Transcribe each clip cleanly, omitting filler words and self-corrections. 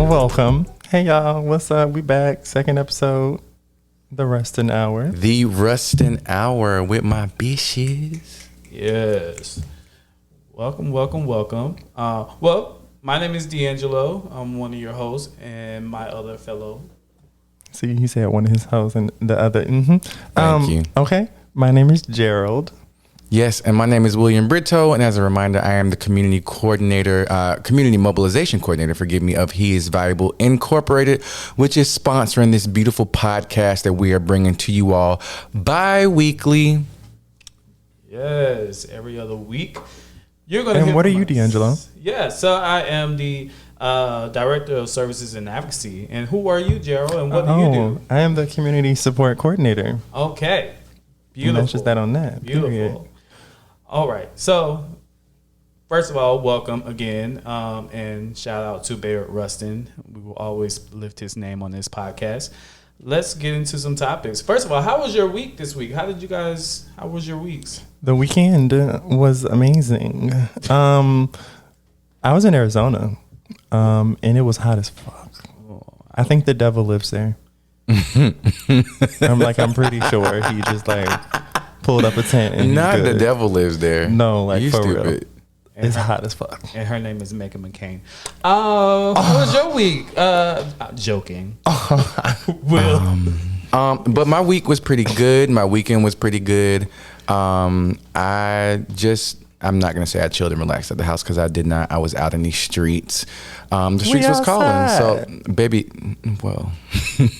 Welcome. Hey y'all, what's up? We back. Second episode, the Rustin Hour. The Rustin Hour with my bitches. Yes. Welcome. Well, my name is D'Angelo. I'm one of your hosts, and my other fellow. See, he said one of his hosts and the other. Thank you. Okay, my name is Gerald. Yes, and my name is William Brito, and as a reminder, I am the community coordinator, community mobilization coordinator, of He Is Valuable Incorporated, which is sponsoring this beautiful podcast that we are bringing to you all bi-weekly. Yes, every other week. You're gonna. And what are you, D'Angelo? Yeah, so I am the Director of Services and Advocacy. And who are you, Gerald, and what do you do? I am the community support coordinator. Okay, beautiful. And that's just that on that. Beautiful. Period. All right. So, first of all, welcome again, and shout out to Bear Rustin. We will always lift his name on this podcast. Let's get into some topics. First of all, how was your week this week? How was your weeks? The weekend was amazing. I was in Arizona, and it was hot as fuck. I think the devil lives there. I'm pretty sure he just pulled up a tent. And Not the devil lives there. No, you for stupid. real. It's hot as fuck. And her name is Megan McCain. How was your week? I'm joking. Will. But my week was pretty good. My weekend was pretty good. I'm not going to say I chilled and relaxed at the house because I did not. I was out in these streets. The streets was calling. So, baby, well.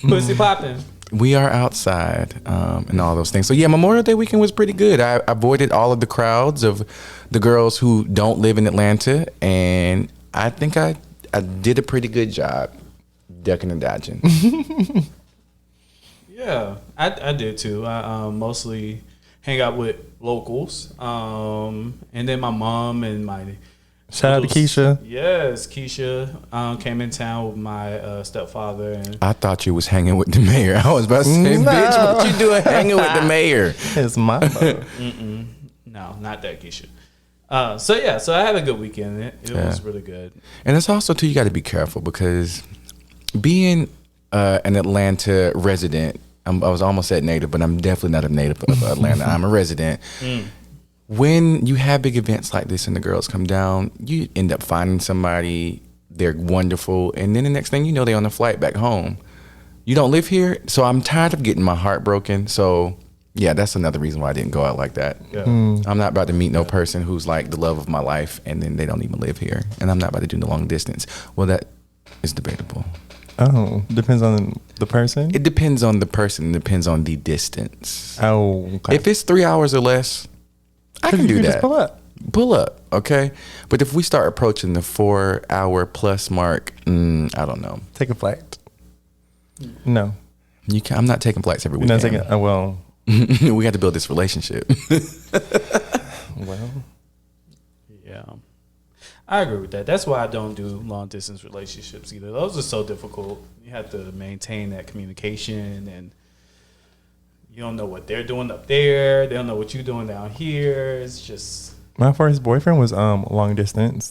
Pussy popping. We are outside and all those things. So, yeah, Memorial Day weekend was pretty good. I avoided all of the crowds of the girls who don't live in Atlanta. And I think I did a pretty good job ducking and dodging. Yeah, I did too. I mostly hang out with locals. And then my mom and my... Shout out to Keisha. Yes, Keisha came in town with my stepfather. And I thought you was hanging with the mayor. I was about to say, No. bitch, what you doing hanging with the mayor? It's my fault. No, not that Keisha. So I had a good weekend. It was really good. And it's also, too, you got to be careful because being an Atlanta resident, I was almost at native, but I'm definitely not a native of Atlanta. I'm a resident. When you have big events like this and the girls come down, you end up finding somebody, they're wonderful, and then the next thing you know, they're on the flight back home. You don't live here, so I'm tired of getting my heart broken. So, yeah, that's another reason why I didn't go out like that. Yeah. I'm not about to meet no person who's like the love of my life, and then they don't even live here. And I'm not about to do the long distance. Well, that is debatable. Oh, depends on the person? It depends on the person. It depends on the distance. Oh, okay. If it's 3 hours or less, I can do that. Just pull up. Pull up, okay? But if we start approaching the 4 hour plus mark, I don't know. Take a flight. No. You can, I'm not taking flights every You're weekend. not taking, well. We got to build this relationship. Well. Yeah. I agree with that. That's why I don't do long distance relationships either. Those are so difficult. You have to maintain that communication, and you don't know what they're doing up there. They don't know what you're doing down here. It's just... My first boyfriend was long distance,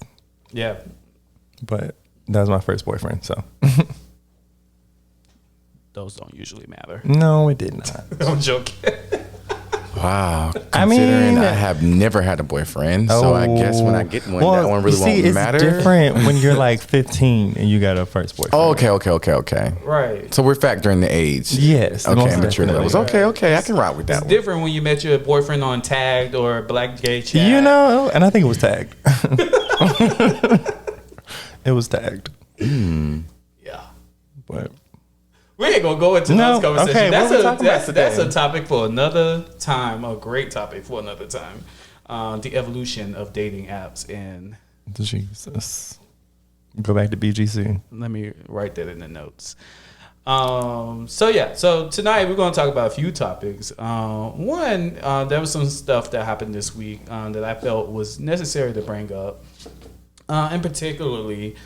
Yeah. but that was my first boyfriend, so. Those don't usually matter. No, it did not. I'm joking. Wow. I mean- Considering I have never had a boyfriend, so I guess when I get one, that one really won't matter. It's different when you're like 15 and you got a first boyfriend. Oh, okay. Right. So we're factoring the age. Yes. Okay, most mature definitely. levels. Okay, I can rock with that It's one. different when you met your boyfriend on Tagged or Black Gay Chat. You know, and I think it was tagged. It was tagged. Yeah. But We ain't gonna go into No, those conversations. okay, what we talking about That's today? a topic for another time. A great topic for another time. The evolution of dating apps, and Jesus. Go back to BGC. let me write that in the notes. So tonight we're gonna talk about a few topics. One, there was some stuff that happened this week that I felt was necessary to bring up, and particularly.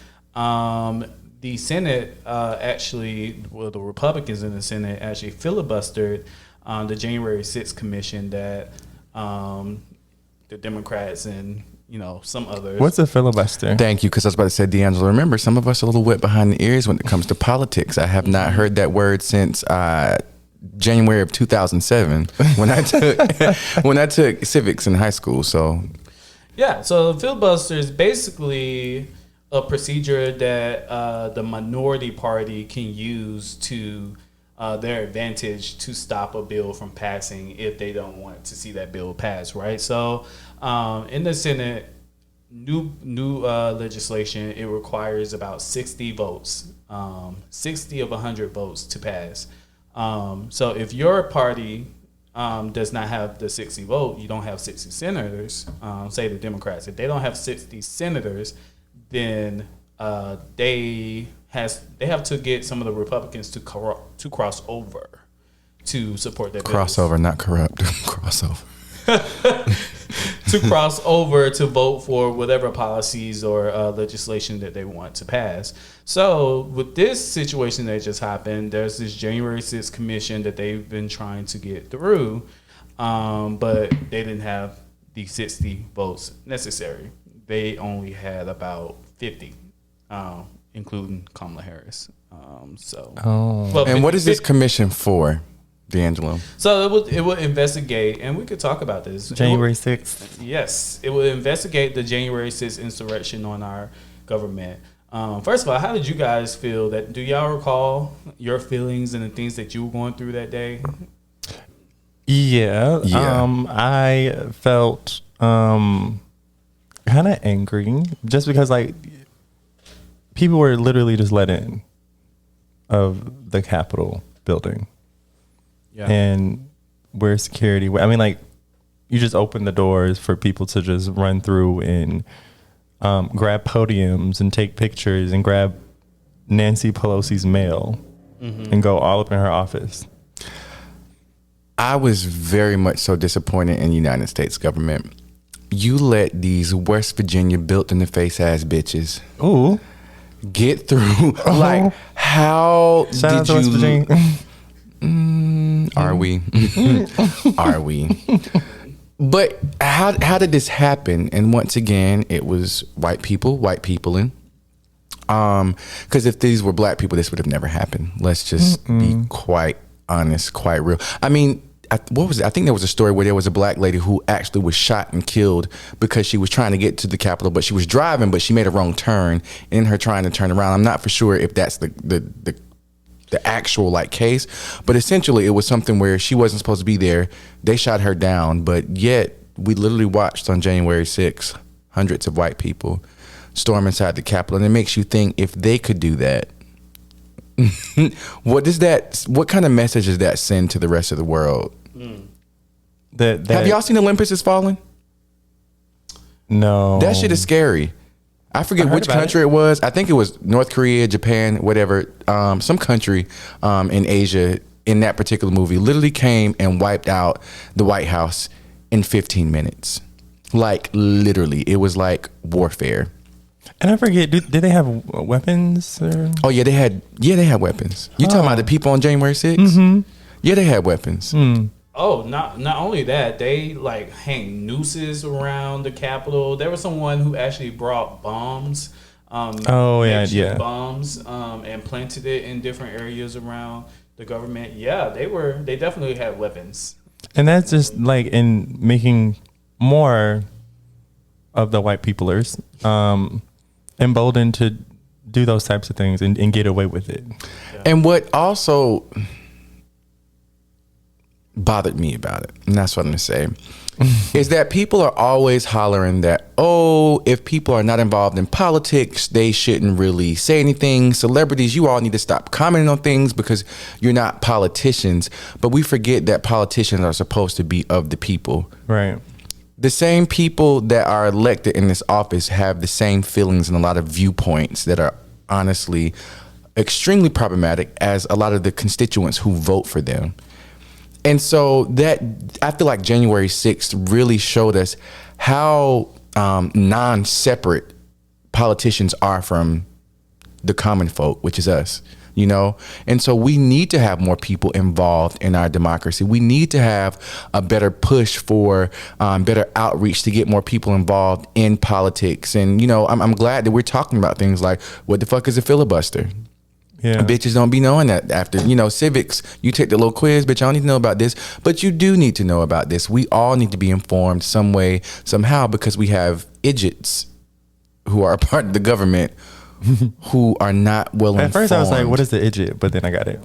The Senate the Republicans in the Senate actually filibustered the January 6th commission that the Democrats and some others. What's a filibuster? Thank you, because I was about to say, D'Angelo, remember, some of us are a little wet behind the ears when it comes to politics. I have not heard that word since January of 2007 when I took civics in high school. So, yeah, so filibuster is basically a procedure that the minority party can use to their advantage to stop a bill from passing if they don't want to see that bill pass, right? So in the Senate, new legislation, it requires about 60 votes, 60 of 100 votes to pass. So if your party does not have the 60 vote, you don't have 60 senators, say the Democrats, if they don't have 60 senators, then they have to get some of the Republicans to cross over to support their bills. crossover, not corrupt. Crossover. To cross over to vote for whatever policies or legislation that they want to pass. So with this situation that just happened, there's this January 6th commission that they've been trying to get through, but they didn't have the 60 votes necessary. They only had about 50, including Kamala Harris. And what is this commission for, D'Angelo? So it would investigate, and we could talk about this. January 6th. Yes, it would investigate the January 6th insurrection on our government. First of all, how did you guys feel? Do y'all recall your feelings and the things that you were going through that day? Yeah. I felt kind of angry just because people were literally just let in of the Capitol building. Yeah. And where security, you just open the doors for people to just run through and grab podiums and take pictures and grab Nancy Pelosi's mail and go all up in her office. I was very much so disappointed in the United States government. You let these West Virginia built in the face ass bitches get through. How Shout did out to West you? Virginia. Are we? Are we? But how did this happen? And once again, it was white peopling. Because if these were black people, this would have never happened. Let's just be quite honest, quite real. I mean, what was it? I think there was a story where there was a black lady who actually was shot and killed because she was trying to get to the Capitol, but she was driving, but she made a wrong turn. In her trying to turn around, I'm not for sure if that's the actual case, but essentially it was something where she wasn't supposed to be there. They shot her down, but yet we literally watched on January 6th hundreds of white people storm inside the Capitol, and it makes you think, if they could do that, what kind of message does that send to the rest of the world? Have y'all seen Olympus Has Fallen? No. That shit is scary. I forget which country it was. I think it was North Korea, Japan, whatever. Some country in Asia in that particular movie literally came and wiped out the White House in 15 minutes. Literally. It was like warfare. And I forget, did they have weapons? Oh, yeah, they had weapons. You talking about the people on January 6th? Mm-hmm. Yeah, they had weapons. Oh, not only that, they hang nooses around the Capitol. There was someone who actually brought bombs. Bombs, and planted it in different areas around the government. Yeah, they definitely had weapons. And that's just in making more of the white peoplers emboldened to do those types of things and get away with it. Yeah. And what also bothered me about it, and that's what I'm gonna say, is that people are always hollering that, if people are not involved in politics, they shouldn't really say anything. Celebrities, you all need to stop commenting on things because you're not politicians. But we forget that politicians are supposed to be of the people. Right. The same people that are elected in this office have the same feelings and a lot of viewpoints that are honestly extremely problematic as a lot of the constituents who vote for them. And so that, I feel like January 6th really showed us how non-separate politicians are from the common folk, which is us, you know? And so we need to have more people involved in our democracy. We need to have a better push for better outreach to get more people involved in politics. And, you know, I'm glad that we're talking about things like, what the fuck is a filibuster? Yeah. Bitches don't be knowing that after, you know, civics, you take the little quiz, bitch, I don't need to know about this. But you do need to know about this. We all need to be informed some way, somehow, because we have idiots who are a part of the government who are not well informed. At first I was like, what is the idiot? But then I got it.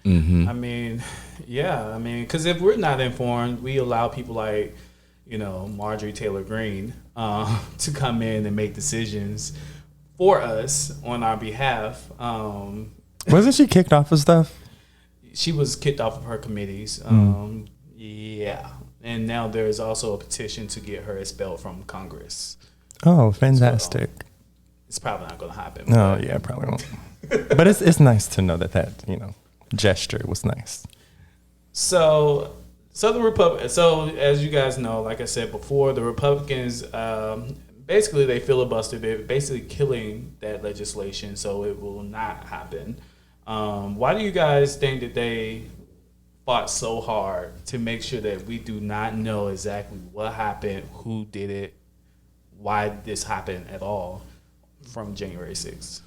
I mean, yeah, because if we're not informed, we allow people like, you know, Marjorie Taylor Greene to come in and make decisions for us on our behalf. Wasn't she kicked off of stuff? She was kicked off of her committees. Yeah. And now there's also a petition to get her expelled from Congress. Oh, fantastic. So, it's probably not going to happen. No, yeah, probably won't. But it's nice to know that, you know, gesture was nice. So as you guys know, like I said before, the Republicans, basically they filibustered. They're basically killing that legislation, so it will not happen. Why do you guys think that they fought so hard to make sure that we do not know exactly what happened, who did it, why this happened at all from January 6th?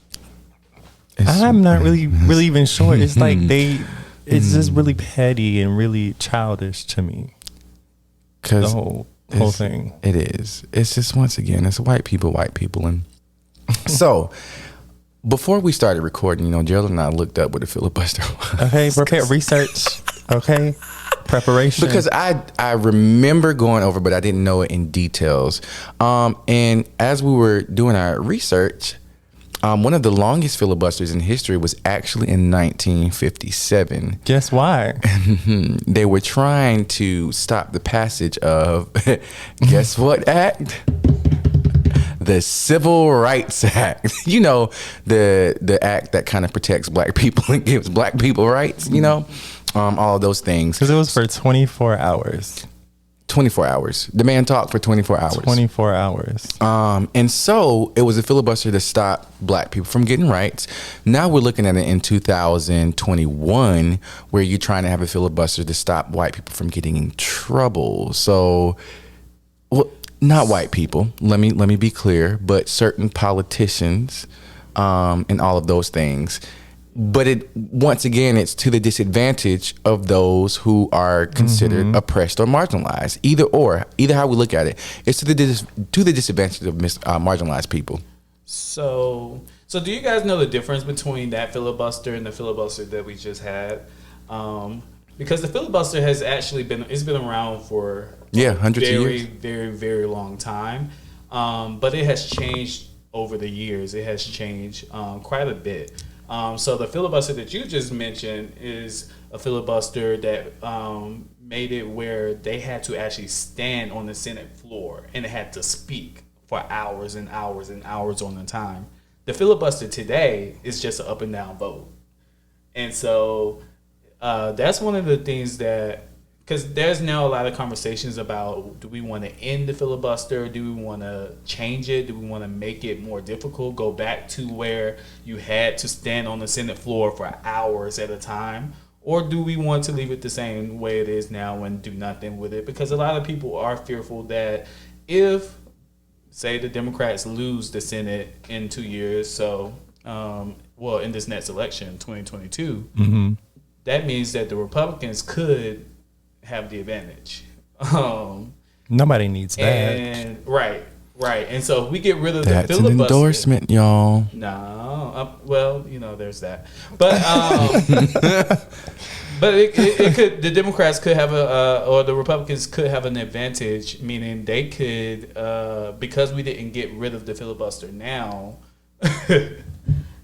I'm not really even sure. It's like it's just really petty and really childish to me. The whole thing. It is. It's just, once again, it's white people. And so before we started recording, you know, Gerald and I looked up what a filibuster was. Okay, prepare research. Okay, preparation. Because I remember going over, but I didn't know it in details. And as we were doing our research, one of the longest filibusters in history was actually in 1957. Guess why? They were trying to stop the passage of, guess what act? The Civil Rights Act. You know, the act that kind of protects black people and gives black people rights, you know? All of those things. Because it was for 24 hours. 24 hours. The man talked for 24 hours. 24 hours. And so it was a filibuster to stop black people from getting rights. Now we're looking at it in 2021, where you're trying to have a filibuster to stop white people from getting in trouble. So, well, not white people. Let me be clear, but certain politicians, and all of those things. But once again, it's to the disadvantage of those who are considered oppressed or marginalized. Either how we look at it, it's to the disadvantage of marginalized people. So do you guys know the difference between that filibuster and the filibuster that we just had? Because the filibuster has actually been around for hundreds of years, very, very long time. But it has changed over the years. It has changed quite a bit. So the filibuster that you just mentioned is a filibuster that made it where they had to actually stand on the Senate floor and they had to speak for hours and hours and hours on the time. The filibuster today is just an up and down vote. And so that's one of the things that, because there's now a lot of conversations about, do we want to end the filibuster? Do we want to change it? Do we want to make it more difficult? Go back to where you had to stand on the Senate floor for hours at a time? Or do we want to leave it the same way it is now and do nothing with it? Because a lot of people are fearful that if, say, the Democrats lose the Senate in 2 years, so, in this next election, 2022, that means that the Republicans could have the advantage. Nobody needs that. And right. And so if we get rid of that's the filibuster, an endorsement, y'all. No, there's that. But but it could, the Democrats could have or the Republicans could have an advantage, meaning they could, because we didn't get rid of the filibuster now.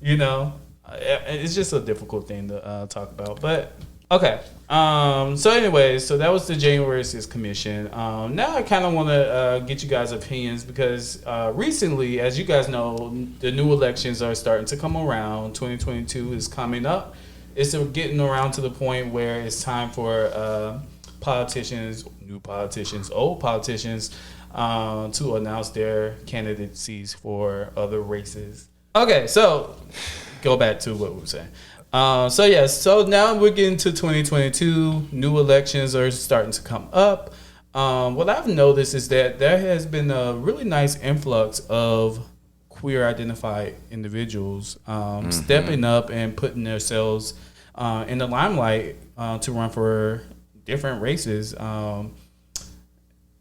You know, it's just a difficult thing to talk about, but. Okay. So anyways, so that was the January 6th commission. Now I kind of want to get you guys' opinions because recently, as you guys know, the new elections are starting to come around. 2022 is coming up. It's getting around to the point where it's time for politicians, new politicians, old politicians, to announce their candidacies for other races. Okay, so go back to what we were saying. So now we're getting to 2022. New elections are starting to come up. What I've noticed is that there has been a really nice influx of queer identified individuals stepping up and putting themselves in the limelight to run for different races.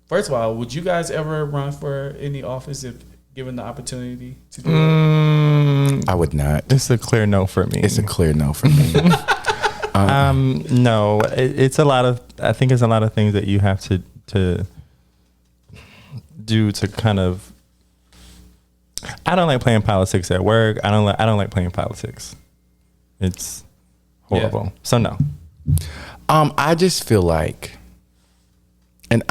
First of all, would you guys ever run for any office if given the opportunity to do it? I would not. It's a clear no for me. It's a clear no for me. No, it's a lot of. I think it's a lot of things that you have to do to kind of. I don't like playing politics at work. I don't like playing politics. It's horrible. Yeah. So no. I just feel like, and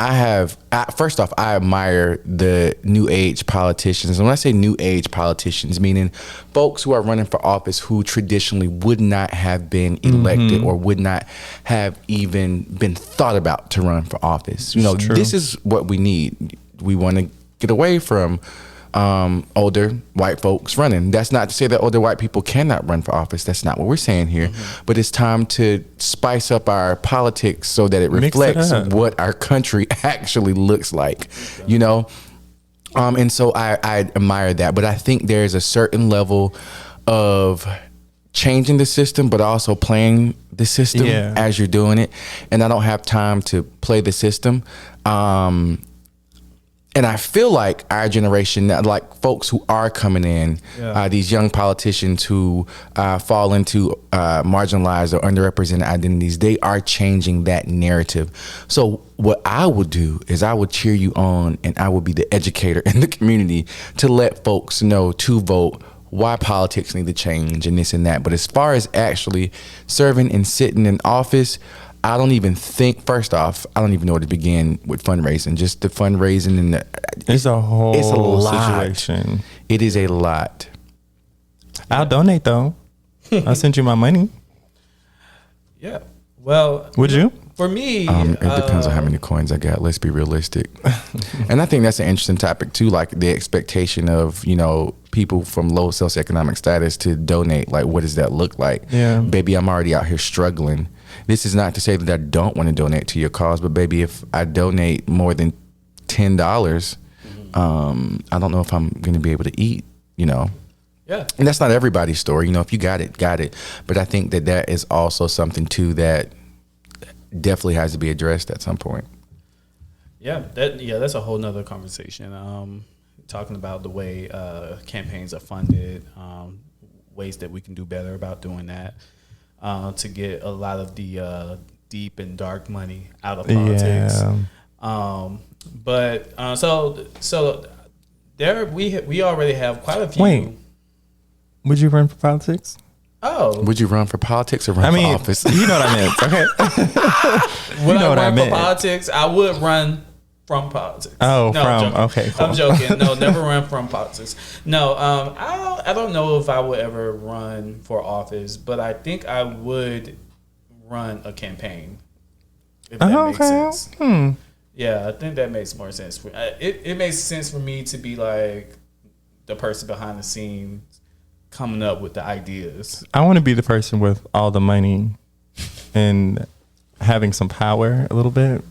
first off, I admire the new age politicians. And when I say new age politicians, meaning folks who are running for office who traditionally would not have been elected or would not have even been thought about to run for office. You know, this is what we need. We want to get away from older white folks running. That's not to say that older white people cannot run for office. That's not what we're saying here. But it's time to spice up our politics so that it reflects what our country actually looks like, you know? And so I admire that. But I think there's a certain level of changing the system, but also playing the system as you're doing it. And I don't have time to play the system. And I feel like our generation, like folks who are coming in, these young politicians who fall into marginalized or underrepresented identities, they are changing that narrative. So what I would do is I would cheer you on, and I would be the educator in the community to let folks know to vote, why politics need to change and this and that. But as far as actually serving and sitting in office, I don't even think, first off, I don't even know where to begin with fundraising. Just the fundraising and it's a whole situation. It is a lot. I'll donate though. I'll send you my money. Yeah. Well, would you? For me, it depends on how many coins I got. Let's be realistic. And I think that's an interesting topic too, like the expectation of, you know, people from low socioeconomic status to donate. Like, what does that look like? Yeah. Baby, I'm already out here struggling. This is not to say that I don't want to donate to your cause, but baby, if I donate more than $10, I don't know if I'm going to be able to eat, you know? Yeah. And that's not everybody's story. You know, if you got it, got it. But I think that that is also something too that definitely has to be addressed at some point. Yeah. That's a whole nother conversation. Talking about the way campaigns are funded, ways that we can do better about doing that. To get a lot of the deep and dark money out of politics. Yeah. So there we already have quite a few. Wait, would you run for politics? Oh, would you run for politics or run for office? You know what I meant. Okay. Would I run for politics? I would run from politics. Oh, no, okay, cool. I'm joking. No, never run from politics. No, I don't know if I would ever run for office, but I think I would run a campaign. If that makes sense. Yeah, I think that makes more sense. It makes sense for me to be like the person behind the scenes coming up with the ideas. I want to be the person with all the money and having some power a little bit.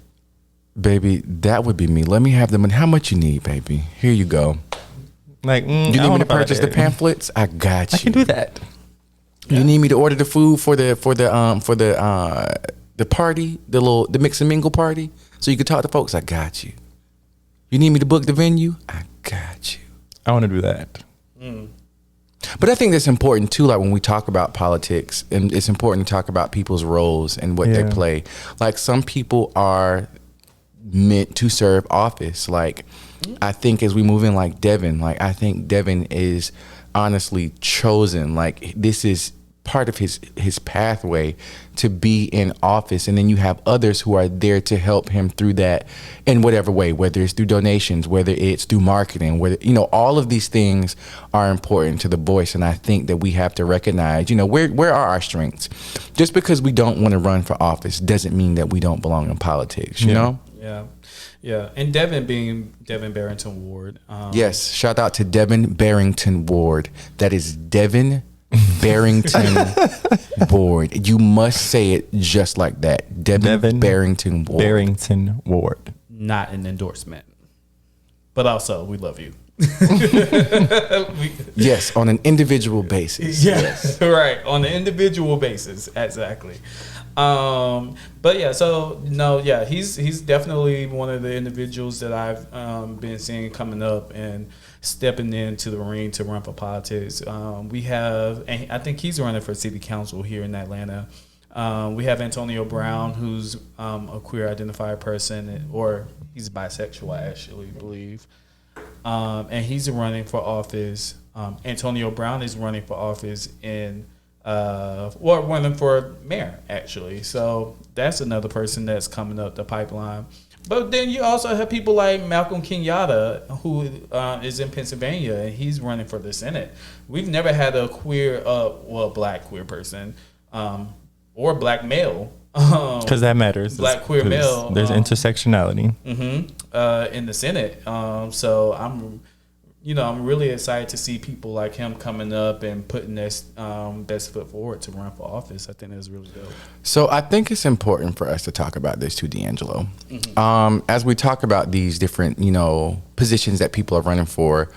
Baby, that would be me. Let me have the money. How much you need, baby? Here you go. Like, you need me to purchase the pamphlets? I got you. I can do that. You need me to order the food for the party, the mix and mingle party, so you can talk to folks? I got you. You need me to book the venue? I got you. I want to do that. But I think that's important too. Like when we talk about politics, and it's important to talk about people's roles and what they play. Like some people are meant to serve office. Like I think as we move in, like Devin, like I think Devin is honestly chosen. Like this is part of his pathway to be in office, and then you have others who are there to help him through that in whatever way, whether it's through donations, whether it's through marketing, whether, you know, all of these things are important to the voice. And I think that we have to recognize, you know, where are our strengths? Just because we don't want to run for office doesn't mean that we don't belong in politics, you know? Yeah. And Devin being Devin Barrington Ward. Yes. Shout out to Devin Barrington Ward. That is Devin Barrington Ward. You must say it just like that. Devin Barrington Ward. Barrington Ward. Not an endorsement, but also we love you. Yes, on an individual basis. Yes, right, on an individual basis, exactly. But yeah, so no, yeah, he's definitely one of the individuals that I've been seeing coming up and stepping into the ring to run for politics. We have, and I think he's running for city council here in Atlanta. We have Antonio Brown, who's a queer identified person, or he's bisexual, I actually believe. And he's running for office. Antonio Brown is running for office in, running for mayor, actually. So that's another person that's coming up the pipeline. But then you also have people like Malcolm Kenyatta, who is in Pennsylvania, and he's running for the Senate. We've never had a queer, black queer person, or black male. Because that matters. Black queer male. There's intersectionality. In the Senate. So I'm really excited to see people like him coming up and putting their best foot forward to run for office. I think that's really dope. So I think it's important for us to talk about this too, D'Angelo. As we talk about these different, positions that people are running for,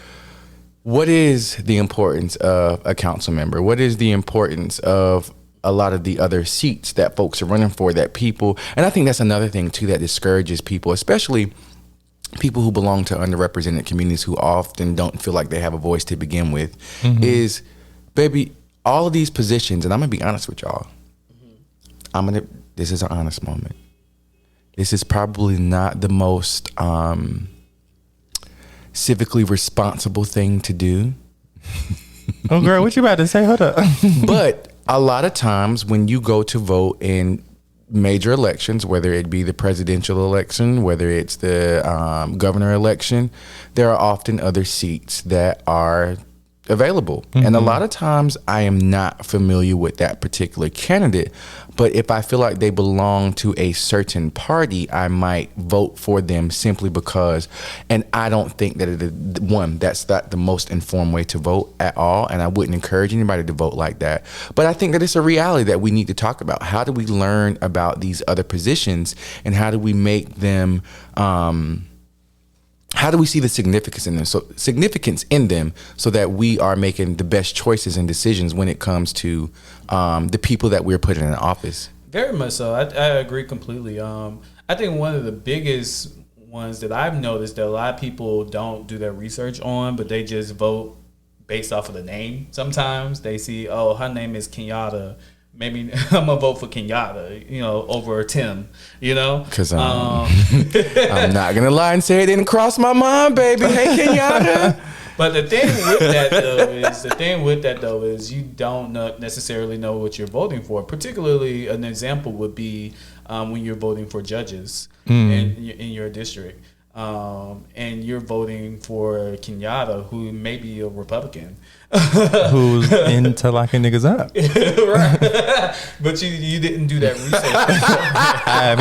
what is the importance of a council member? What is the importance of a lot of the other seats that folks are running for that people, and I think that's another thing too that discourages people, especially people who belong to underrepresented communities who often don't feel like they have a voice to begin with, is, baby, all of these positions, and I'm gonna be honest with y'all, this is an honest moment. This is probably not the most civically responsible thing to do. Oh girl, what you about to say? Hold up. But a lot of times when you go to vote in major elections, whether it be the presidential election, whether it's the governor election, there are often other seats that are available. And a lot of times I am not familiar with that particular candidate, but if I feel like they belong to a certain party, I might vote for them simply because, and I don't think that that's not the most informed way to vote at all, and I wouldn't encourage anybody to vote like that. But I think that it's a reality that we need to talk about. How do we learn about these other positions, and how do we make them how do we see the significance in them so that we are making the best choices and decisions when it comes to the people that we're putting in office? Very much so. I agree completely. I think one of the biggest ones that I've noticed that a lot of people don't do their research on, but they just vote based off of the name. Sometimes they see, oh, her name is Kenyatta. Maybe I'm gonna vote for Kenyatta, over Tim, Because I'm not gonna lie and say it didn't cross my mind, baby. Hey, Kenyatta. But the thing with that though is you don't necessarily know what you're voting for. Particularly, an example would be when you're voting for judges in your district. And you're voting for Kenyatta, who may be a Republican. Who's into locking niggas up. Right. But you didn't do that research. I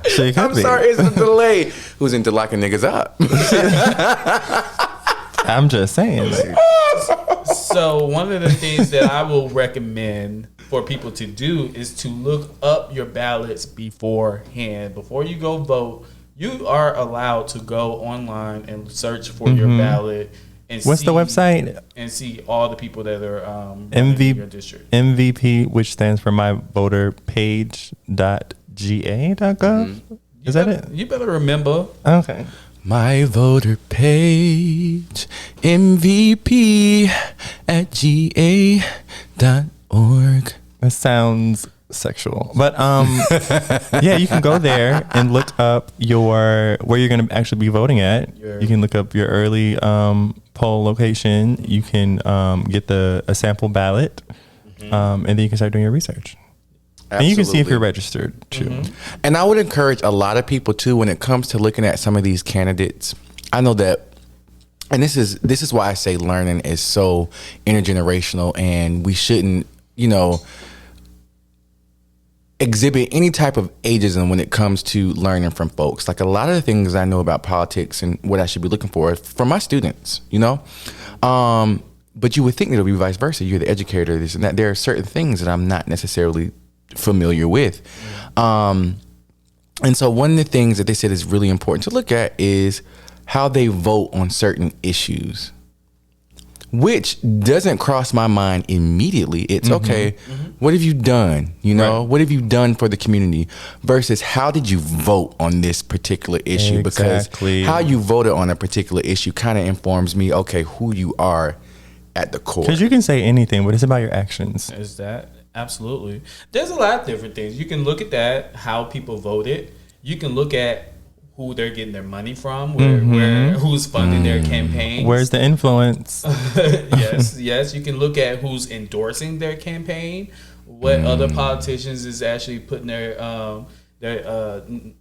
mean, she could I'm be. sorry, it's a delay. Who's into locking niggas up? I'm just saying. So one of the things that I will recommend for people to do is to look up your ballots beforehand. Before you go vote, you are allowed to go online and search for your ballot. And what's the website? And see all the people that are in your district. MVP, which stands for myvoterpage.ga.gov. Is that it? You better remember. Okay. My voter page, MVP at ga.org. That sounds sexual, but yeah, you can go there and look up where you're going to actually be voting at. You can look up your early poll location. You can get a sample ballot, and then you can start doing your research. Absolutely. And you can see if you're registered too. And I would encourage a lot of people too, when it comes to looking at some of these candidates. I know that, and this is why I say learning is so intergenerational, and we shouldn't, exhibit any type of ageism when it comes to learning from folks. Like a lot of the things I know about politics and what I should be looking for from my students, But you would think that it would be vice versa. You're the educator, this and that. There are certain things that I'm not necessarily familiar with. And so one of the things that they said is really important to look at is how they vote on certain issues, which doesn't cross my mind immediately. It's okay, what have you done? You know, what have you done for the community versus how did you vote on this particular issue? Exactly. Because how you voted on a particular issue kind of informs me, okay, who you are at the core. Because you can say anything, but it's about your actions. Is that absolutely? There's a lot of different things. You can look at that, how people voted. You can look at who they're getting their money from, where who's funding their campaigns. Where's the influence? Yes. You can look at who's endorsing their campaign. What other politicians is actually putting their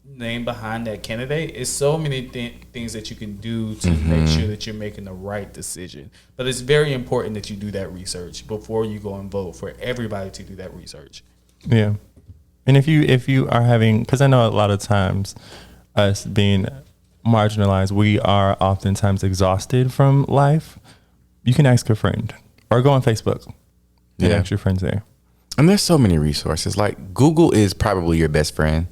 name behind that candidate. It's so many things that you can do to make sure that you're making the right decision. But it's very important that you do that research before you go and vote, for everybody to do that research. Yeah. And if you are having, because I know a lot of times us being marginalized, we are oftentimes exhausted from life. You can ask a friend or go on Facebook and ask your friends there. And there's so many resources. Like Google is probably your best friend.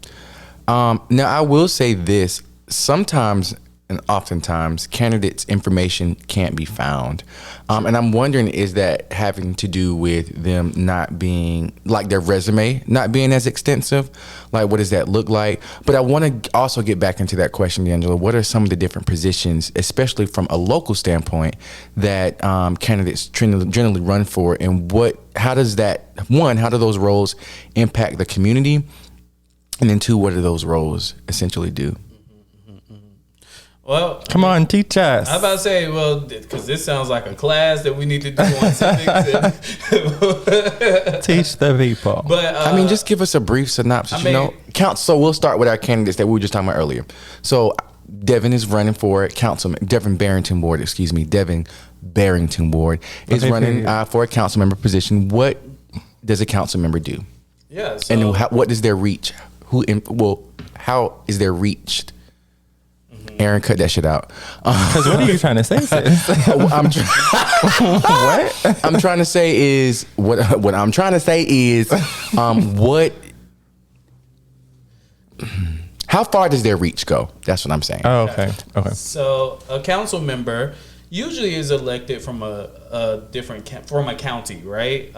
Now, I will say this. Sometimes and oftentimes candidates' information can't be found. And I'm wondering, is that having to do with them not being, like their resume not being as extensive? Like, what does that look like? But I want to also get back into that question, D'Angelo. What are some of the different positions, especially from a local standpoint, that candidates generally run for? And how does how do those roles impact the community? And then two, what do those roles essentially do? Well, come on, teach us. I'm about to say, well, because this sounds like a class that we need to do on civics. Teach the people. But I mean, just give us a brief synopsis. So we'll start with our candidates that we were just talking about earlier. So Devin is running for councilman. Devin Barrington Ward is running for a council member position. What does a council member do? Yeah. So, and what is their reach? How is their reach? Aaron, cut that shit out. Because what are you trying to say, sis? What I'm trying to say is how far does their reach go? That's what I'm saying. Oh, okay. So a council member usually is elected from a different from a county, right?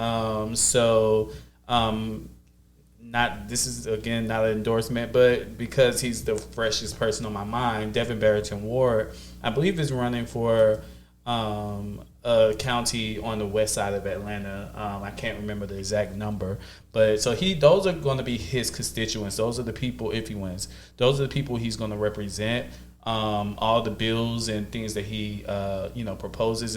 This is again not an endorsement, but because he's the freshest person on my mind, Devin Barrington Ward, I believe, is running for a county on the west side of Atlanta. I can't remember the exact number, but so those are going to be his constituents. Those are the people, if he wins, those are the people he's going to represent. All the bills and things that he proposes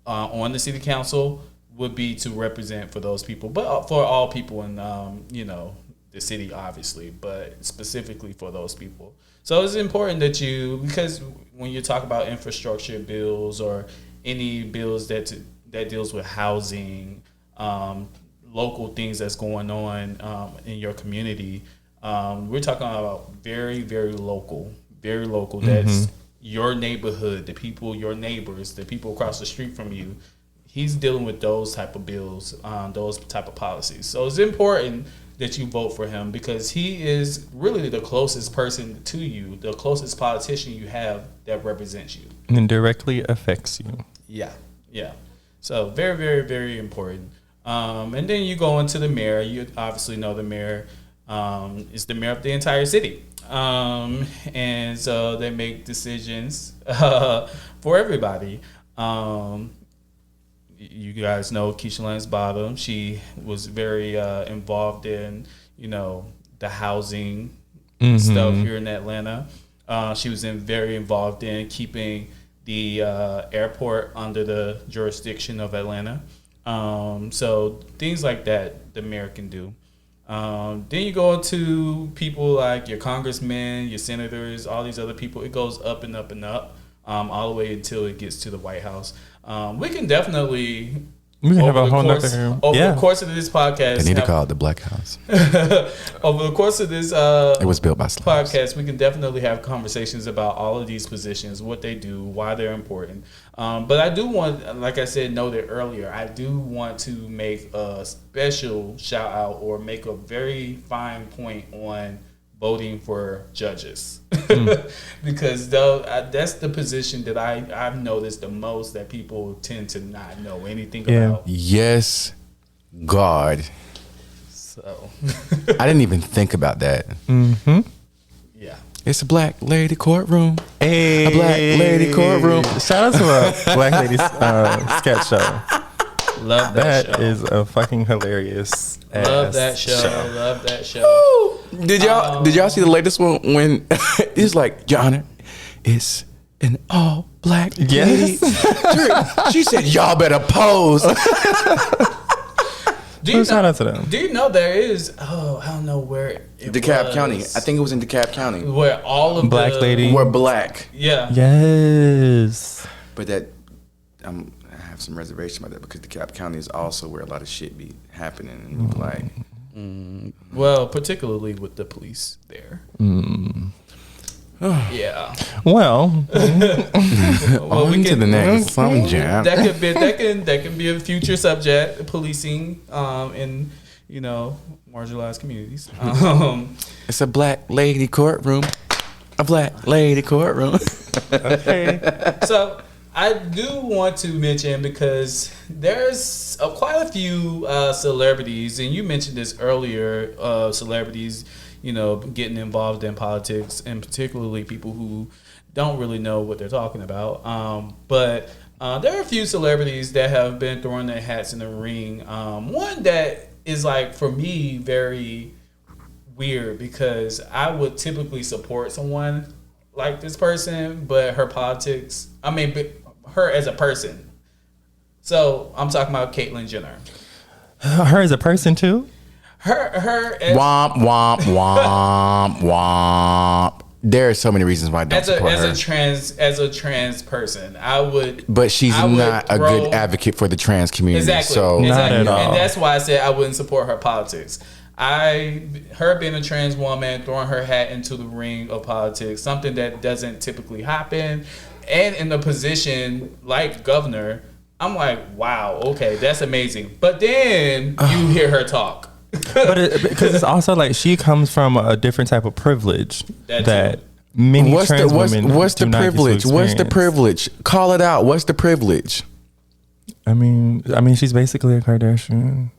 on the city council would be to represent for those people, but for all people in the city, obviously, but specifically for those people. So it's important that because when you talk about infrastructure bills or any bills that deals with housing, local things that's going on in your community, we're talking about very, very local. That's your neighborhood, the people, your neighbors, the people across the street from you. He's dealing with those type of bills, those type of policies. So it's important that you vote for him because he is really the closest person to you, the closest politician you have that represents you. And directly affects you. Yeah. So very, very, very important. And then you go into the mayor. You obviously know the mayor is the mayor of the entire city. And so they make decisions for everybody. You guys know Keisha Lance Bottom. She was very involved in, the housing stuff here in Atlanta. She was very involved in keeping the airport under the jurisdiction of Atlanta. So things like that the mayor can do. Then you go to people like your congressmen, your senators, all these other people. It goes up and up and up, all the way until it gets to the White House. We can definitely We can have over a the whole course, nother. over Yeah. the course of this podcast. They need to call it the Black House. Over the course of this It was built by slaves. podcast, we can definitely have conversations about all of these positions, what they do, why they're important. But I do want, like I said, noted earlier, I do want to make a special shout out or make a very fine point on voting for judges. Because that's the position that I've noticed the most that people tend to not know anything about. Yes, God. So, I didn't even think about that. yeah. It's a black lady courtroom. Hey, A black lady courtroom. Shout out to a black lady sketch show. Love that show. That is a fucking hilarious. Love that show. Love that show. Did y'all see the latest one when it's like, Your Honor, it's an all black lady. Yes. She said, y'all better pose. Shout out to them. Do you know there is? I don't know where. DeKalb County. I think it was in DeKalb County. Where all of Black lady. We're black. Yeah. Yes. But that I have some reservation about that because DeKalb County is also where a lot of shit be happening and be black. Well, particularly with the police there. Yeah. Well, On to the next song jam. That can be a future subject. Policing in marginalized communities. It's a black lady courtroom. A black lady courtroom. okay. So I do want to mention because there's quite a few celebrities, and you mentioned this earlier. Celebrities, getting involved in politics, and particularly people who don't really know what they're talking about. But there are a few celebrities that have been throwing their hats in the ring. One that is for me very weird because I would typically support someone like this person, but her politics. Her as a person. So I'm talking about Caitlyn Jenner. Her as a person too. Her as, Womp womp womp womp. There are so many reasons why I don't support her. As a trans person, I would. But she's not a good advocate for the trans community. Exactly. So Not at all. And that's why I said I wouldn't support her politics. Her being a trans woman, throwing her hat into the ring of politics, something that doesn't typically happen, and in a position like governor, I'm like, wow, okay, that's amazing. But then you hear her talk. But because it's also she comes from a different type of privilege that too. many trans women what's do the not get to privilege? What's the experience. privilege? Call it out. What's the privilege? I mean, she's basically a Kardashian.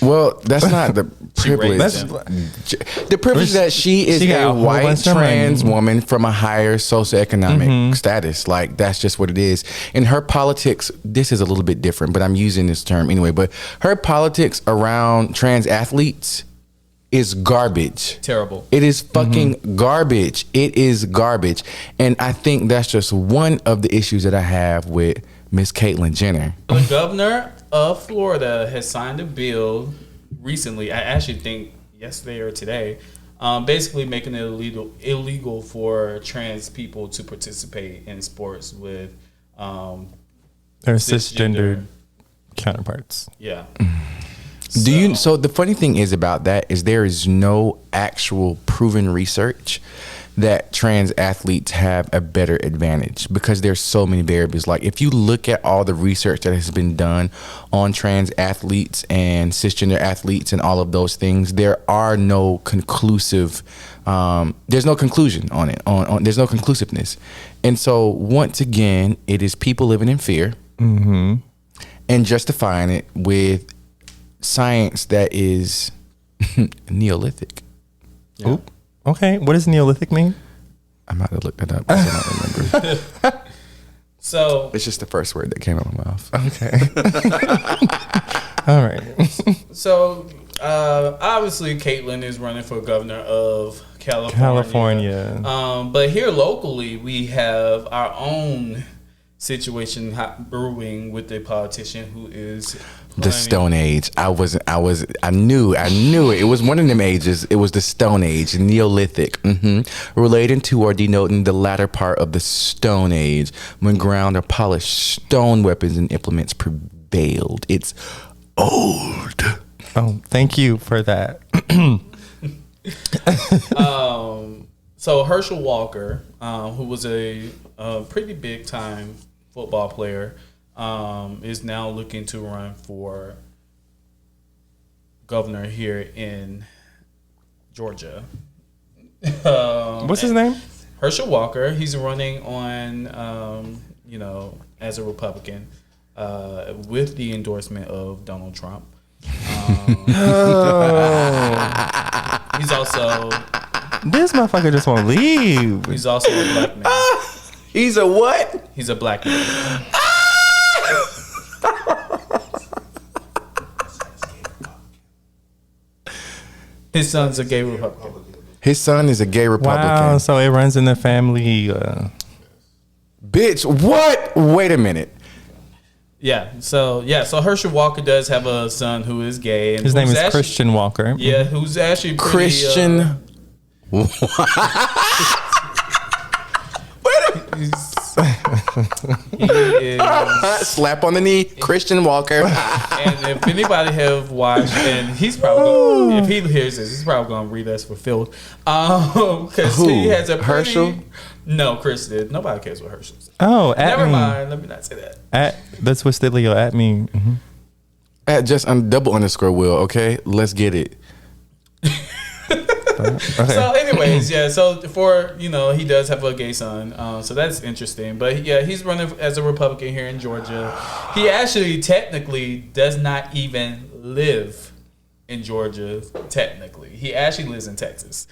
Well, that's not the privilege. raised The privilege that she is got a a whole white bunch of trans money. woman from a higher socioeconomic status. That's just what it is. In her politics, this is a little bit different, but I'm using this term anyway. But her politics around trans athletes is garbage. Terrible. It is fucking garbage. It is garbage. And I think that's just one of the issues that I have with Miss Caitlyn Jenner. The governor of Florida has signed a bill recently. I actually think yesterday or today, basically making it illegal for trans people to participate in sports with Her cisgender counterparts. Yeah. So the funny thing is about that is there is no actual proven research that trans athletes have a better advantage because there's so many variables. If you look at all the research that has been done on trans athletes and cisgender athletes and all of those things, there are no conclusive there's no conclusion on it. There's no conclusiveness. And so once again, it is people living in fear and justifying it with science that is Neolithic. Yeah. Oop. Okay, what does Neolithic mean? I'm about to look that up. I don't remember. So It's just the first word that came out of my mouth. Okay. All right. So obviously, Caitlyn is running for governor of California. California. But here locally, we have our own situation brewing with a politician who is The Stone Age. I knew it. It was one of them ages. It was the Stone Age, Neolithic. Relating to or denoting the latter part of the Stone Age, when ground or polished stone weapons and implements prevailed. It's old. Oh, thank you for that. So Herschel Walker, who was a pretty big time football player, is now looking to run for governor here in Georgia. What's his name? Herschel Walker. He's running on, as a Republican with the endorsement of Donald Trump. He's also... This motherfucker just won't leave. He's also a black man. He's a what? He's a black man. His son's a gay Republican. His son is a gay Republican. Wow, so it runs in the family. Bitch, what? Wait a minute. So Herschel Walker does have a son who is gay. And His name is actually, Christian Walker. Yeah, who's actually pretty, Christian. he is, Slap on the knee, Christian Walker. and if anybody have watched, and he's probably gonna, if he hears this, he's probably gonna read us for filth. Because he has a pretty, Herschel? No, Kristen. Nobody cares what Herschel says. Oh, at Never me. mind. Let me not say that. At the Twisted Leo at me. Mm-hmm. At just double underscore Will, okay? Let's get it. Okay. So, anyways, so for, he does have a gay son. So that's interesting. But yeah, he's running as a Republican here in Georgia. He actually technically does not even live in Georgia, technically. He actually lives in Texas.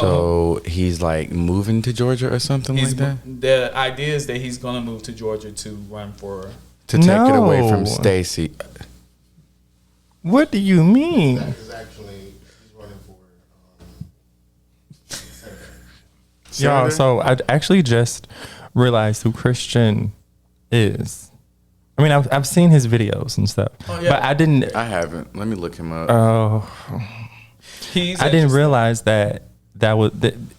So he's like moving to Georgia or something like that? The idea is that he's going to move to Georgia to run for... To take it away from No. Stacey. What do you mean? He's running for Y'all, so I actually just realized who Christian is. I mean, I've seen his videos and stuff, Oh, yeah. but I didn't. I haven't. Let me look him up. He's I didn't realize that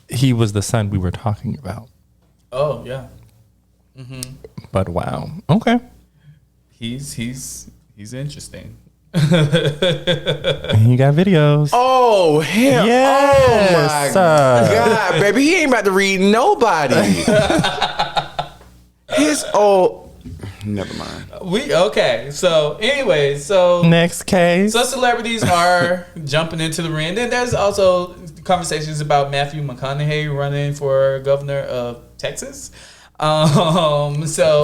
he was the son we were talking about. Oh, yeah. But wow, okay. He's interesting. And he got videos. Oh, him. Yes. Oh, my God, baby. He ain't about to read nobody. His old... Never mind. So anyways, Next case. so celebrities are jumping into the ring. Then there's also conversations about Matthew McConaughey running for governor of Texas. So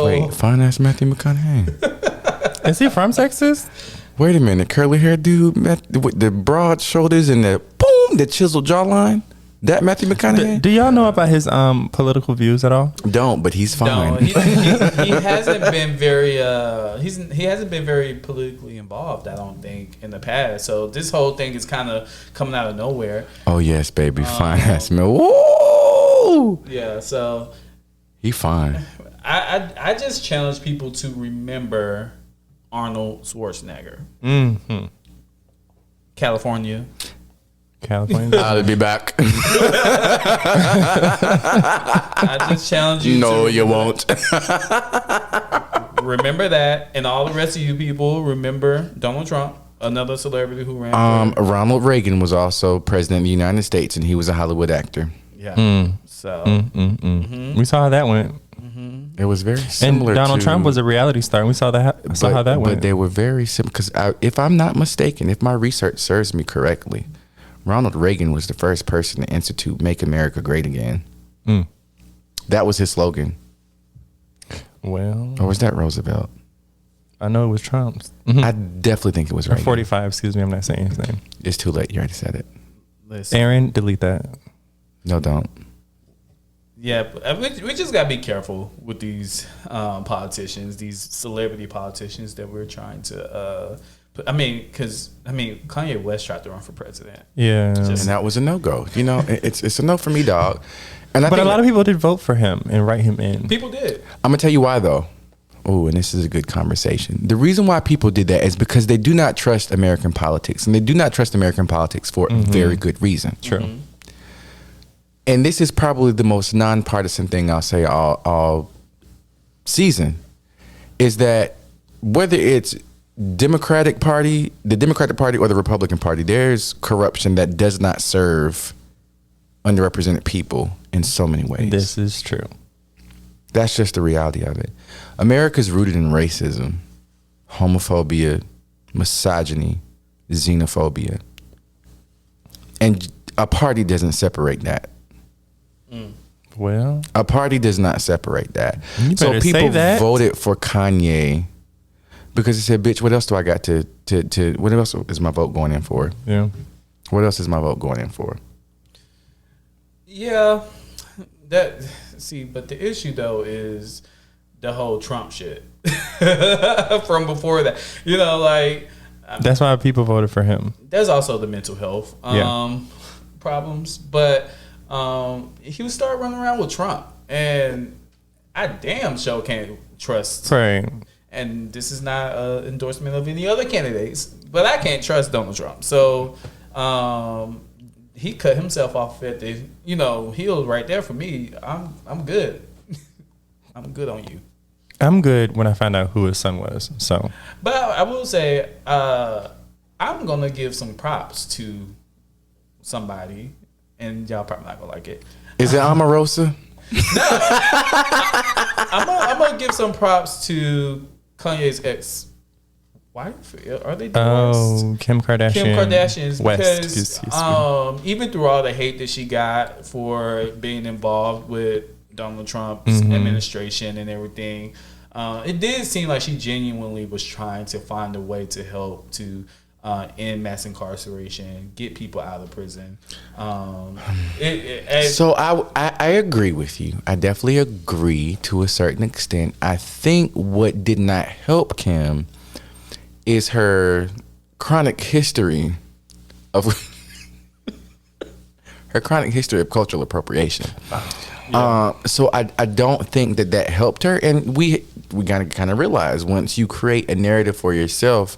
Wait, fine ass Matthew McConaughey. Is he from Texas? Wait a minute, curly hair dude with the broad shoulders and the chiseled jawline. That Matthew McConaughey? Do y'all know about his political views at all? Don't, but he's fine. no, he hasn't been very he hasn't been very politically involved, I don't think, in the past. So this whole thing is kind of coming out of nowhere. Oh yes, baby, fine ass man. Woo! Yeah, so He fine. I just challenge people to remember Arnold Schwarzenegger. Mm-hmm. California. I'll be back. I just challenge you No, to you won't. remember that, and all the rest of you people remember Donald Trump, another celebrity who ran for Ronald Reagan was also president of the United States, and he was a Hollywood actor. So We saw how that went. It was very And similar. Donald to, Trump was a reality star. And we saw how that went. But they were very similar. Because if I'm not mistaken, if my research serves me correctly, Ronald Reagan was the first person to institute "Make America Great Again." That was his slogan. Well, Or was that Roosevelt? I know it was Trump's. I definitely think it was Or Reagan. 45, excuse me. I'm not saying his name. It's too late. You already said it. listen, Aaron, delete that. No, don't. yeah, but we just gotta be careful with these politicians, these celebrity politicians that we're trying to. Because Kanye West tried to run for president. Yeah. Just- And that was a no-go. You know, it's a no for me, dog. And I But think a lot of people did vote for him and write him in. People did. I'm gonna tell you why though. Oh, and this is a good conversation. The reason why people did that is because they do not trust American politics, and they do not trust American politics for a very good reason. True. And this is probably the most nonpartisan thing I'll say all season, is that whether it's the Democratic Party or the Republican Party, there's corruption that does not serve underrepresented people in so many ways. This is true. That's just the reality of it. America's rooted in racism, homophobia, misogyny, xenophobia. And a party doesn't separate that. Well, A party does not separate that. You So better say people that. voted for Kanye because they said, bitch, what else do I got to what else is my vote going in for? yeah. What else is my vote going in for? Yeah, but the issue though is the whole Trump shit from before that. You know, like That's why people voted for him. there's also the mental health problems, but he would start running around with Trump, and I damn sure can't trust. Right. And this is not an endorsement of any other candidates, but I can't trust Donald Trump. So he cut himself off at the heel right there for me. I'm good. I'm good on you. I'm good when I find out who his son was. So, But I will say I'm gonna give some props to somebody, and y'all probably not gonna like it. Is it Omarosa? I'm gonna give some props to Kanye's ex wife. Are they divorced? oh, Kim Kardashian. Kim Kardashian's West. because Excuse me. even through all the hate that she got for being involved with Donald Trump's administration and everything, it did seem like she genuinely was trying to find a way to help to end mass incarceration, get people out of prison. So I agree with you. I definitely agree to a certain extent. I think what did not help Kim is her chronic history of cultural appropriation. So I don't think that helped her, and we gotta kind of realize once you create a narrative for yourself,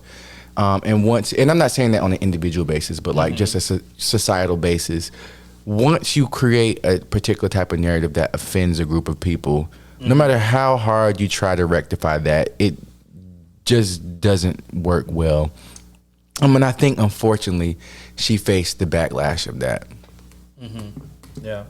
and I'm not saying that on an individual basis, but like just a societal basis, once you create a particular type of narrative that offends a group of people, no matter how hard you try to rectify that, it just doesn't work well. And I think unfortunately she faced the backlash of that. Yeah.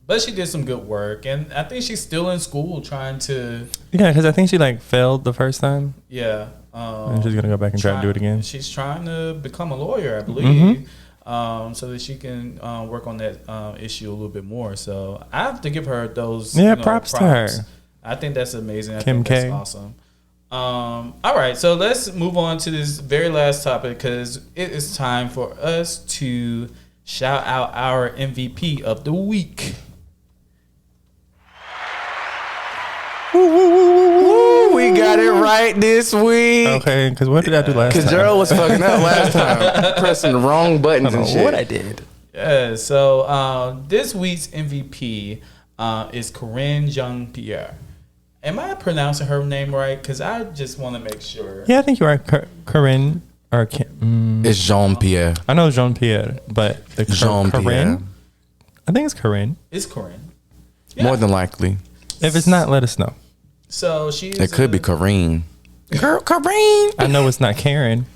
But she did some good work, and I think she's still in school trying to. Yeah, because I think she failed the first time. Yeah. And she's gonna go back and try to do it again. She's trying to become a lawyer, I believe, so that she can work on that issue a little bit more. So I have to give her those. Props to her. I think that's amazing. I Kim think that's K. awesome. All right, so let's move on to this very last topic because it is time for us to shout out our MVP of the week. We got it right this week. Okay, because what did I do last time? Because Gerald was fucking up last time, pressing the wrong buttons and shit. what I did. Yeah, so this week's MVP is Corinne Jean-Pierre. Am I pronouncing her name right? Because I just want to make sure. Yeah, I think you are. Corinne or It's Jean-Pierre. I know Jean-Pierre, but the Jean-Pierre. Corinne. I think it's Corinne. It's Corinne. More than likely. If it's not, let us know. So she's. It could be Corrine. Girl, Corrine. I know it's not Karen.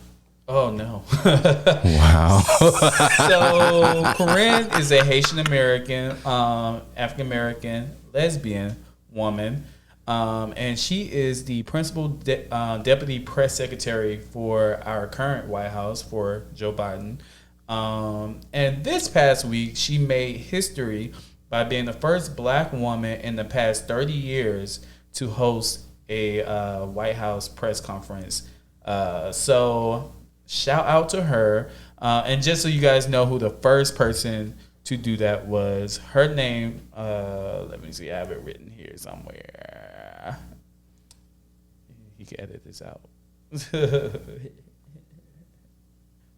Oh no. Wow. So Corinne is a Haitian American, African American lesbian woman, and she is the principal deputy press secretary for our current White House for Joe Biden. And this past week, she made history by being the first Black woman in the past 30 years to host a White House press conference. So shout out to her. And just so you guys know who the first person to do that was, her name, let me see, I have it written here somewhere. You can edit this out.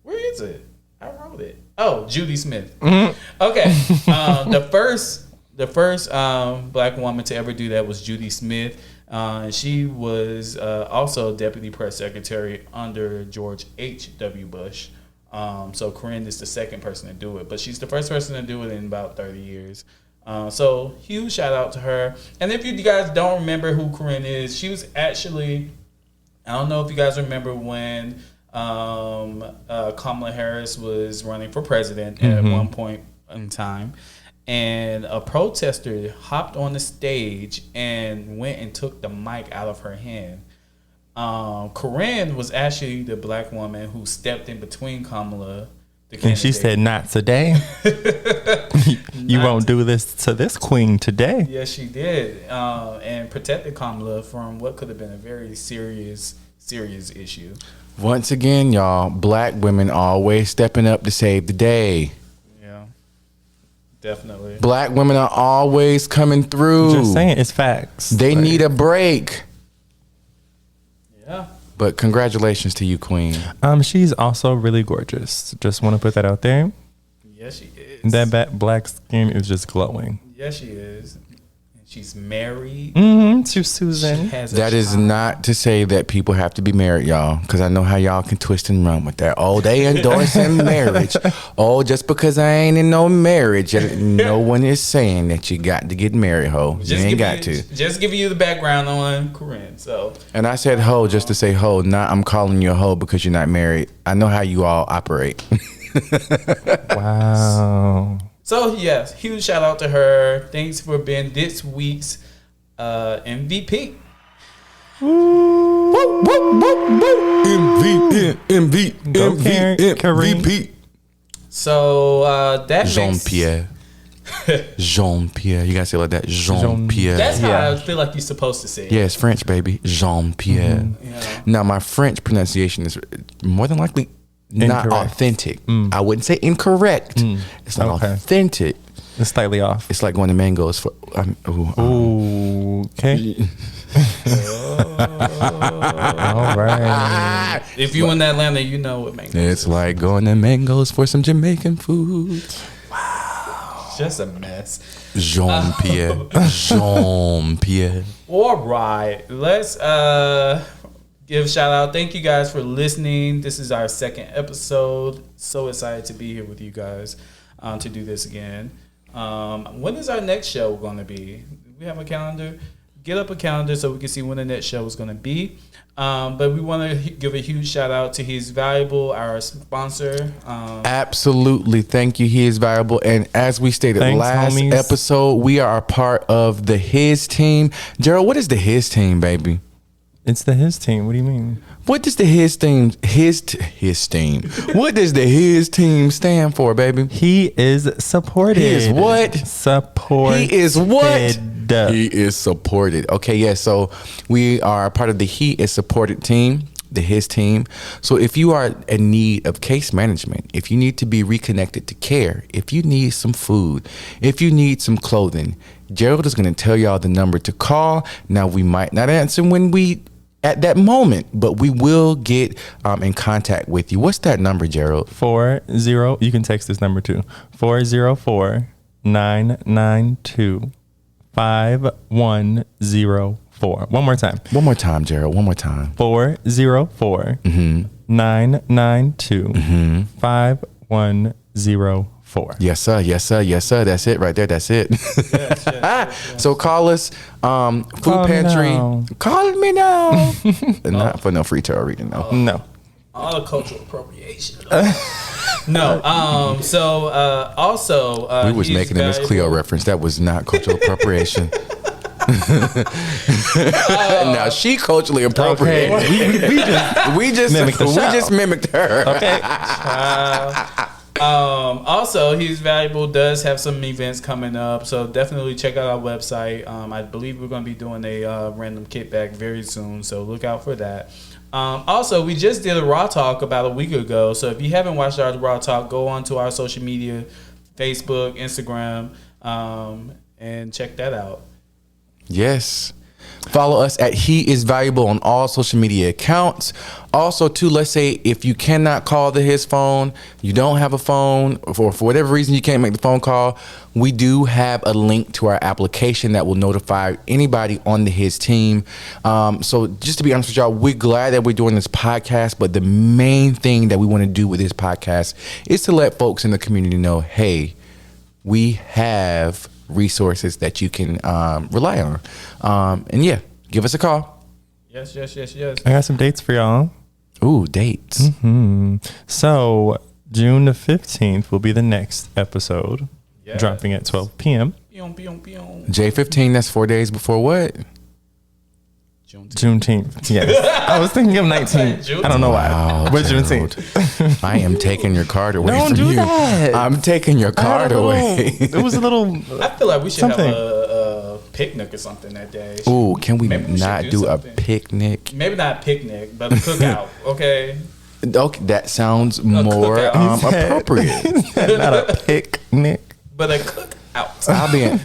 Where is it? I wrote it. Oh, Judy Smith. Okay. The first black woman to ever do that was Judy Smith. And she was also deputy press secretary under George H.W. Bush. So Corinne is the second person to do it, but she's the first person to do it in about 30 years. So huge shout out to her. And if you guys don't remember who Corinne is, she was actually, I don't know if you guys remember when Kamala Harris was running for president at one point in time, and a protester hopped on the stage and went and took the mic out of her hand. Corinne was actually the black woman who stepped in between Kamala, the candidate. And she said, "Not today. You won't do this to this queen today." Yes, she did, and protected Kamala from what could have been a very serious issue. Once again, y'all, black women always stepping up to save the day. Yeah, definitely. Black women are always coming through. Just saying, it's facts. They need a break. Yeah. But congratulations to you, Queen. She's also really gorgeous. Just want to put that out there. Yes, she is. That black skin is just glowing. Yes, she is. She's married. To Susan. She has That is not to say that people have to be married, y'all, because I know how y'all can twist and run with that. Oh, they endorsing marriage. Oh, just because I ain't in no marriage, no one is saying that you got to get married, ho. You ain't got to. Just giving you the background on Corinne. So, and I said ho just to say ho, not I'm calling you a ho because you're not married. I know how you all operate. Wow. So yes, huge shout out to her. Thanks for being this week's MVP. MVP. So that Jean-Pierre. Jean-Pierre. You gotta say it like that. Jean-Pierre. That's how I feel like you're supposed to say it. Yeah, it's French, baby. Jean-Pierre. Yeah. Now, my French pronunciation is not Incorrect. authentic. I wouldn't say incorrect. It's not authentic. It's slightly off. It's like going to Mango's for. Ooh, okay. All right. If you in Atlanta, you know what mango It's is. like going to Mango's for some Jamaican food. Just a mess. Jean-Pierre. Jean-Pierre. All right, let's give a shout out. Thank you guys for listening. This is our second episode. So excited to be here with you guys to do this again. When is our next show going to be? Do we have a calendar? Get up a calendar so we can see when the next show is going to be. But we want to give a huge shout out to He's Valuable, our sponsor. Absolutely. Thank you. He is valuable. And as we stated Thanks, last homies. episode, we are a part of the His team. Gerald, what is the His team, baby? It's the his team. What do you mean? What does the His team, his team, what does the His team stand for, baby? He is supported. He is what? Supported. He is what? He is supported. Okay, yeah. So we are a part of the He is supported team, the His team. So if you are in need of case management, if you need to be reconnected to care, if you need some food, if you need some clothing, Gerald is going to tell y'all the number to call. Now, we might not answer when we at that moment, but we will get in contact with you. What's that number, Gerald? 40. You can text this number too. 404-992-5104. One more time. One more time, Gerald. One more time. 404-992-5104. Yes, sir. Yes, sir. Yes, sir. That's it right there. That's it. Yes. So call us. Food Call me pantry. now. Call me now. Not for no free tarot reading, though. No. All the cultural appropriation. No. Also, We was He's making a Miss Cleo Valuable. reference. That was not cultural appropriation. Now she culturally appropriated. Okay. We just Mimicked the show. mimicked her. Okay. Also, He's Valuable does have some events coming up, so definitely check out our website. I believe we're going to be doing a random kickback very soon, so look out for that. Also, we just did a Raw Talk about a week ago, so if you haven't watched our Raw Talk, go on to our social media, Facebook, Instagram, and check that out. Yes. Follow us at He Is Valuable on all social media accounts. Also, too, let's say if you cannot call his phone, you don't have a phone, or for whatever reason you can't make the phone call, we do have a link to our application that will notify anybody on his team. So just to be honest with y'all, we're glad that we're doing this podcast, but the main thing that we want to do with this podcast is to let folks in the community know, hey, we have resources that you can rely on. And yeah, give us a call. Yes. I got some dates for y'all. Ooh, dates. So June the 15th will be the next episode, dropping at 12 p.m. J15, that's 4 days before what? Juneteenth. Yes. I was thinking of 19th. I don't know why. But Juneteenth. I am taking your card away Don't from do you. that. I'm taking your card away. It was a little. I feel like we should Something. have a picnic or something that day. Ooh, can we Maybe we should not do do a something. picnic? Maybe not a picnic, but a cookout. Okay. Okay, that sounds more cookout. appropriate. Not a picnic. But a cookout.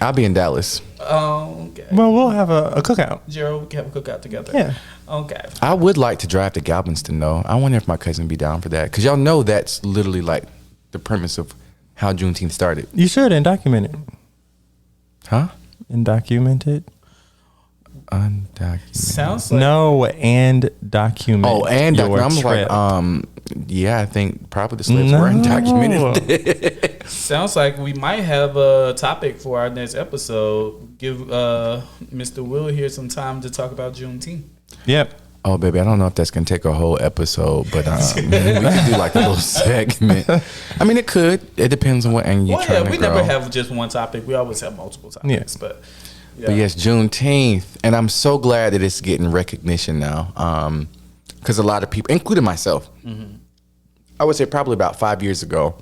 I'll be in Dallas. Okay. Well, we'll have a cookout. Gerald, we can have a cookout together. Yeah. Okay. I would like to drive to Galveston though. I wonder if my cousin would be down for that, because y'all know that's literally like the premise of how Juneteenth started. You should and document it. Huh? And document it. Undocumented. Sounds like No, and document. Oh, and your I'm trip. like, yeah, I think probably the slaves were undocumented. Sounds like we might have a topic for our next episode. Give Mr. Will here some time to talk about Juneteenth. Yep. Oh, baby, I don't know if that's gonna take a whole episode, but we could do like a little segment. I mean, it could. It depends on what angle you're trying to we grow. never have just one topic. We always have multiple topics. Yeah. But yes, Juneteenth, and I'm so glad that it's getting recognition now, because a lot of people, including myself, I would say probably about 5 years ago,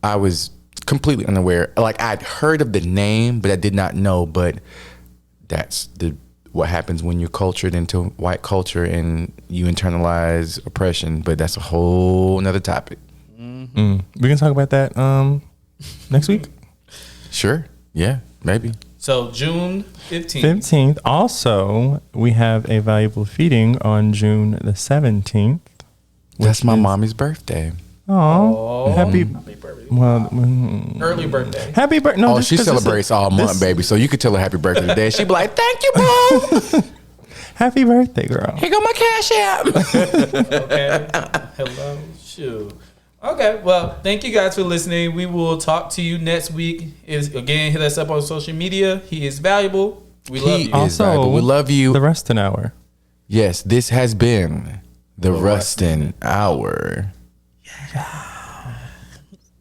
I was completely unaware. Like, I'd heard of the name, but I did not know. But that's what happens when you're cultured into white culture and you internalize oppression. But that's a whole nother topic. We can talk about that next week. Sure. Yeah, maybe. so June 15th. 15th. Also, we have a valuable feeding on June the 17th. That's my mommy's birthday. Oh, happy. Happy birthday. Well, Early birthday. happy birthday. No, Oh, just she 'cause celebrates all month, this- baby. So you could tell her happy birthday today. She'd be like, "Thank you, boo. Happy birthday, girl. Here go my cash app." Okay. Hello. Shoot. Okay. Well, thank you guys for listening. We will talk to you next week. Again, hit us up on social media. He is valuable. We love He you. is Also, valuable. We love you. The Rustin Hour. Yes, this has been the Rustin Hour.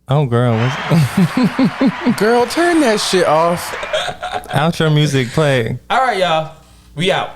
Oh, girl. Girl, turn that shit off. Outro music play. All right, y'all. We out.